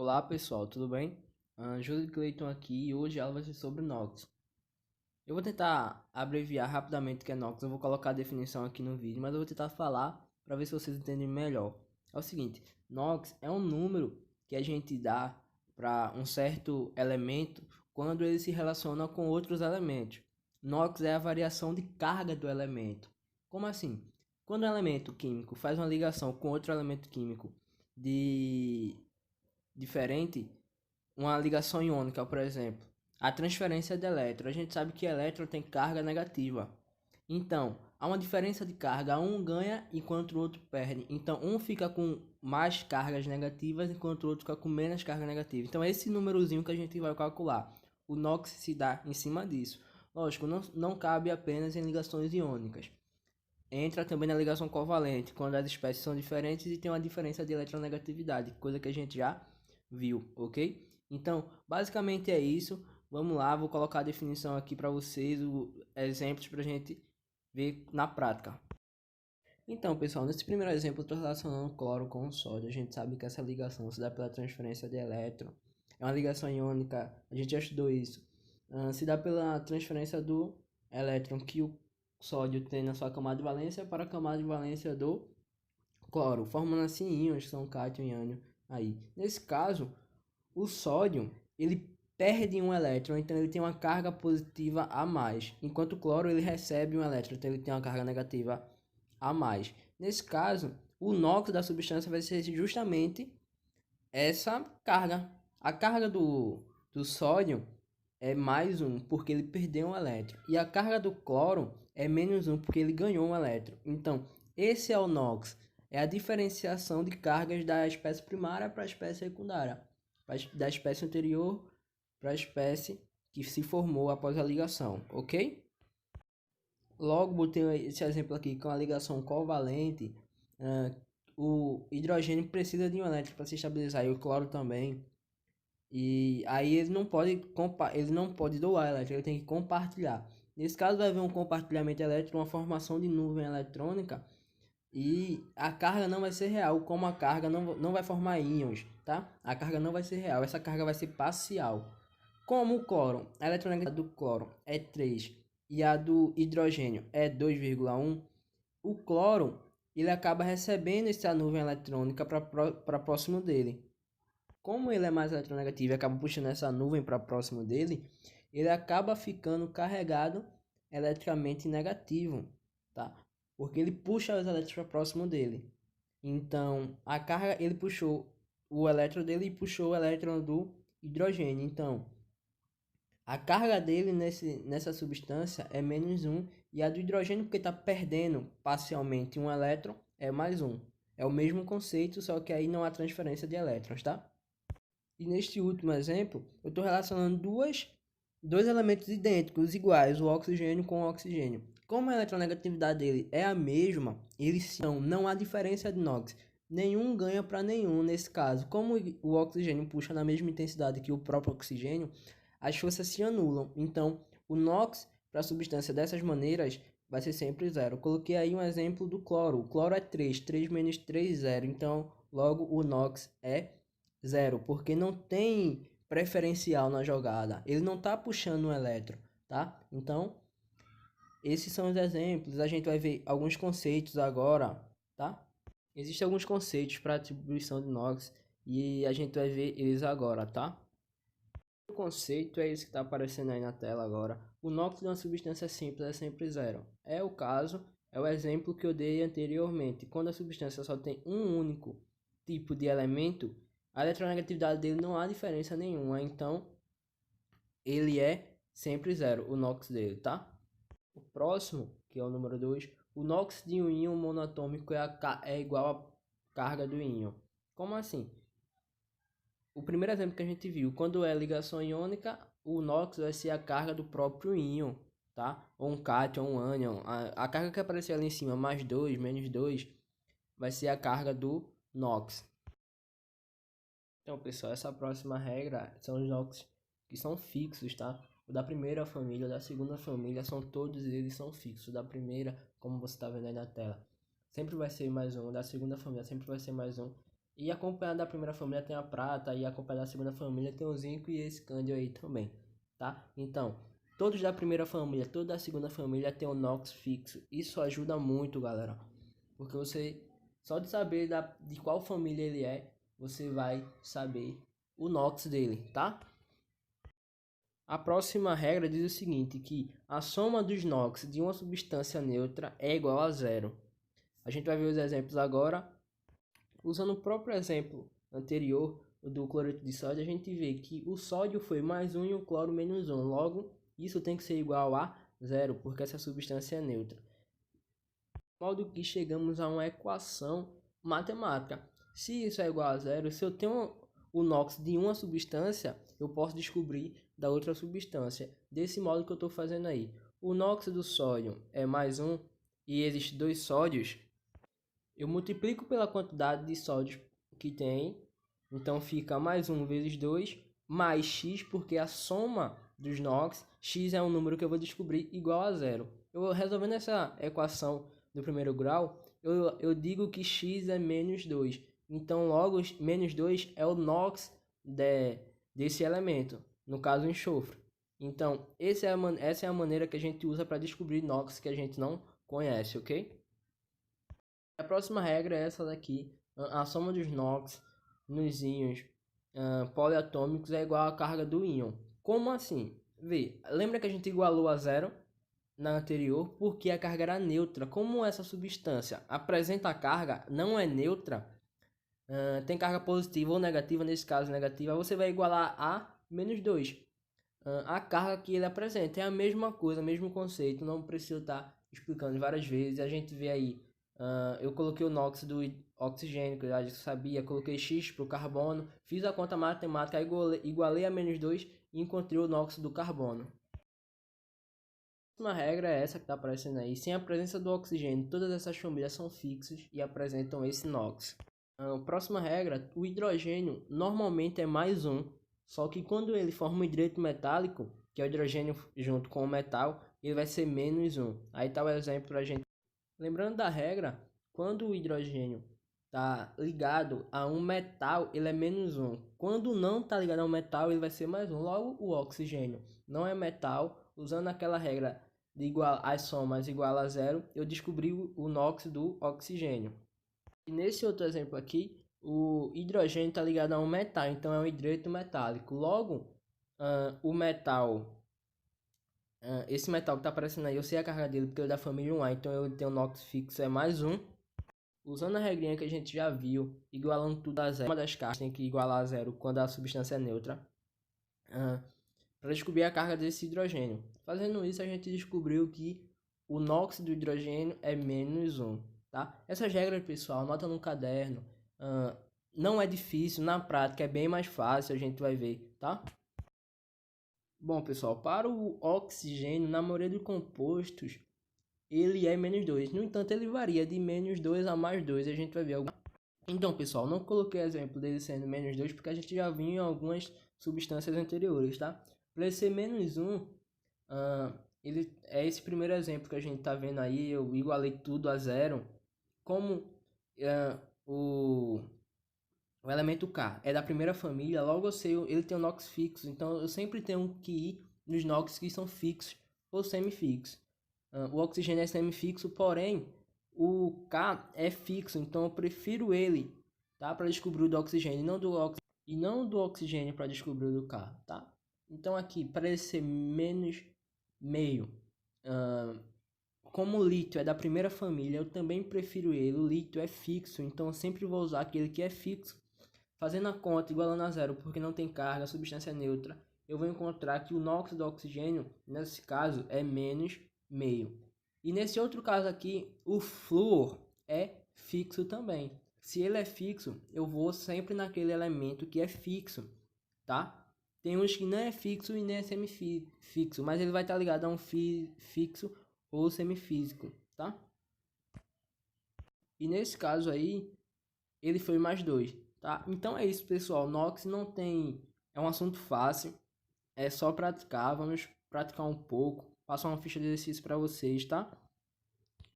Olá pessoal, tudo bem? Júlio Cleiton aqui e hoje a aula vai ser sobre NOx. Eu vou tentar abreviar rapidamente o que é NOx, eu vou colocar a definição aqui no vídeo, mas eu vou tentar falar para ver se vocês entendem melhor. É o seguinte, NOx é um número que a gente dá para um certo elemento quando ele se relaciona com outros elementos. NOx é a variação de carga do elemento. Como assim? Quando um elemento químico faz uma ligação com outro elemento químico de diferente, uma ligação iônica, por exemplo, a transferência de elétron. A gente sabe que elétron tem carga negativa. Então, há uma diferença de carga, um ganha enquanto o outro perde. Então, um fica com mais cargas negativas enquanto o outro fica com menos carga negativa. Então, é esse númerozinho que a gente vai calcular. O NOx se dá em cima disso. Lógico, não cabe apenas em ligações iônicas. Entra também na ligação covalente, quando as espécies são diferentes e tem uma diferença de eletronegatividade, coisa que a gente já viu, ok? Então, basicamente é isso. Vamos lá, vou colocar a definição aqui para vocês, exemplos para a gente ver na prática. Então, pessoal, nesse primeiro exemplo eu estou relacionando cloro com o sódio. A gente sabe que essa ligação se dá pela transferência de elétron. É uma ligação iônica, a gente já estudou isso. Se dá pela transferência do elétron que o sódio tem na sua camada de valência para a camada de valência do cloro, formando assim íons, que são cátion e ânion aí. Nesse caso, o sódio, ele perde um elétron, então ele tem uma carga positiva a mais, enquanto o cloro ele recebe um elétron, então ele tem uma carga negativa a mais. Nesse caso, o NOx da substância vai ser justamente essa carga. A carga do sódio é mais um, porque ele perdeu um elétron. E a carga do cloro é menos um, porque ele ganhou um elétron. Então, esse é o NOx. É a diferenciação de cargas da espécie primária para a espécie secundária. Da espécie anterior para a espécie que se formou após a ligação, ok? Logo, botei esse exemplo aqui com a ligação covalente. O hidrogênio precisa de um elétron para se estabilizar, e o cloro também. E aí ele não pode doar elétron, ele tem que compartilhar. Nesse caso vai haver um compartilhamento elétrico, uma formação de nuvem eletrônica, e a carga não vai ser real, como a carga não vai formar íons, tá? A carga não vai ser real, essa carga vai ser parcial. Como o cloro, a eletronegatividade do cloro é 3 e a do hidrogênio é 2,1, o cloro ele acaba recebendo essa nuvem eletrônica para próximo dele. Como ele é mais eletronegativo e acaba puxando essa nuvem para próximo dele, ele acaba ficando carregado eletricamente negativo, tá? Porque ele puxa os elétrons para próximo dele. Então, a carga, ele puxou o elétron dele e puxou o elétron do hidrogênio. Então, a carga dele nessa substância é menos um, e a do hidrogênio, porque está perdendo parcialmente um elétron, é mais um. É o mesmo conceito, só que aí não há transferência de elétrons, tá? E neste último exemplo, eu estou relacionando dois elementos idênticos, iguais, o oxigênio com o oxigênio. Como a eletronegatividade dele é a mesma, eles não há diferença de NOx. Nenhum ganha para nenhum nesse caso. Como o oxigênio puxa na mesma intensidade que o próprio oxigênio, as forças se anulam. Então, o NOx para a substância dessas maneiras vai ser sempre zero. Eu coloquei aí um exemplo do cloro. O cloro é 3, 3 menos 3, 0. Então, logo o NOx é zero, porque não tem preferencial na jogada. Ele não está puxando um elétron, tá? Então, esses são os exemplos. A gente vai ver alguns conceitos agora, tá? Existem alguns conceitos para atribuição de NOx e a gente vai ver eles agora, tá? O conceito é esse que está aparecendo aí na tela agora. O NOx de uma substância simples é sempre zero. É o caso, é o exemplo que eu dei anteriormente. Quando a substância só tem um único tipo de elemento, a eletronegatividade dele não há diferença nenhuma, então ele é sempre zero, o NOx dele, tá? O próximo, que é o número 2, o NOx de um íon monatômico é igual à carga do íon. Como assim? O primeiro exemplo que a gente viu, quando é ligação iônica, o NOx vai ser a carga do próprio íon, tá? Ou um cátion, ou um ânion. A carga que apareceu ali em cima, mais 2, menos 2, vai ser a carga do NOx. Então, pessoal, essa próxima regra são os NOx que são fixos, tá? O da primeira família, o da segunda família, todos eles são fixos. O da primeira, como você está vendo aí na tela, sempre vai ser mais um. O da segunda família sempre vai ser mais um. E acompanhado da primeira família tem a prata, e acompanhado da segunda família tem o zinco e esse cândio aí também, tá? Então, todos da primeira família, todos da segunda família tem o NOx fixo. Isso ajuda muito, galera, porque você, só de saber de qual família ele é, você vai saber o NOx dele, tá? A próxima regra diz o seguinte, que a soma dos NOx de uma substância neutra é igual a zero. A gente vai ver os exemplos agora. Usando o próprio exemplo anterior do cloreto de sódio, a gente vê que o sódio foi mais 1 e o cloro menos 1. Logo, isso tem que ser igual a zero, porque essa substância é neutra. De modo que chegamos a uma equação matemática. Se isso é igual a zero, se eu tenho o NOx de uma substância, eu posso descobrir da outra substância. Desse modo que eu estou fazendo aí. O NOx do sódio é mais 1 e existem 2 sódios. Eu multiplico pela quantidade de sódio que tem, então fica mais 1 vezes 2, mais x, porque a soma dos NOx, x é um número que eu vou descobrir igual a zero. Eu resolvendo essa equação do primeiro grau, eu digo que x é menos 2. Então, logo, menos 2 é o NOx desse elemento, no caso, o enxofre. Então, essa é a maneira que a gente usa para descobrir NOx que a gente não conhece, ok? A próxima regra é essa daqui. A soma dos NOx nos íons poliatômicos é igual à carga do íon. Como assim? Vê, lembra que a gente igualou a zero na anterior porque a carga era neutra. Como essa substância apresenta carga, não é neutra, tem carga positiva ou negativa, nesse caso negativa, você vai igualar a menos 2. A carga que ele apresenta é a mesma coisa, mesmo conceito, não preciso estar explicando várias vezes. A gente vê aí, eu coloquei o NOx do oxigênio, que eu já sabia, coloquei X para o carbono, fiz a conta matemática, igualei a menos 2 e encontrei o NOx do carbono. Uma regra é essa que está aparecendo aí. Sem a presença do oxigênio, todas essas famílias são fixas e apresentam esse NOx. Próxima regra, o hidrogênio normalmente é mais 1, só que quando ele forma um hidreto metálico, que é o hidrogênio junto com o metal, ele vai ser menos 1. Aí está o exemplo para a gente. Lembrando da regra, quando o hidrogênio está ligado a um metal, ele é menos 1. Quando não está ligado a um metal, ele vai ser mais 1. Logo, o oxigênio não é metal. Usando aquela regra de igual as somas igual a zero, eu descobri o NOx do oxigênio. E nesse outro exemplo aqui, o hidrogênio está ligado a um metal, então é um hidreto metálico. Logo, o metal, esse metal que está aparecendo aí, eu sei a carga dele porque ele é da família 1A, então eu tenho o NOx fixo, é mais 1. Usando a regrinha que a gente já viu, igualando tudo a zero, uma das cargas tem que igualar a zero quando a substância é neutra, para descobrir a carga desse hidrogênio. Fazendo isso, a gente descobriu que o NOx do hidrogênio é menos 1. Tá? Essas regras, pessoal, anota no caderno. Não é difícil, na prática é bem mais fácil, a gente vai ver, tá? Bom, pessoal, para o oxigênio, na maioria dos compostos, ele é menos 2. No entanto, ele varia de menos 2 a mais 2, a gente vai ver alguma. Então, pessoal, não coloquei exemplo dele sendo menos 2, porque a gente já viu em algumas substâncias anteriores, tá? Para ele ser menos 1, ele é esse primeiro exemplo que a gente tá vendo aí, eu igualei tudo a zero. Como o elemento K é da primeira família, logo eu sei, ele tem o NOx fixo, então eu sempre tenho que ir nos NOx que são fixos ou semifixos. O oxigênio é semifixo, porém o K é fixo, então eu prefiro ele, tá, para descobrir o do oxigênio e não do oxigênio para descobrir o do K, tá? Então aqui, para ele ser menos meio, como o lítio é da primeira família, eu também prefiro ele. O lítio é fixo, então eu sempre vou usar aquele que é fixo. Fazendo a conta igualando a zero, porque não tem carga, a substância é neutra, eu vou encontrar que o NOx do oxigênio, nesse caso, é menos meio. E nesse outro caso aqui, o flúor é fixo também. Se ele é fixo, eu vou sempre naquele elemento que é fixo, tá? Tem uns que não é fixo e nem é semifixo, mas ele vai estar ligado a um fixo ou semifísico, tá? E nesse caso aí, ele foi mais 2, tá? Então é isso, pessoal. NOx não tem... É um assunto fácil. É só praticar. Vamos praticar um pouco. Passar uma ficha de exercício para vocês, tá?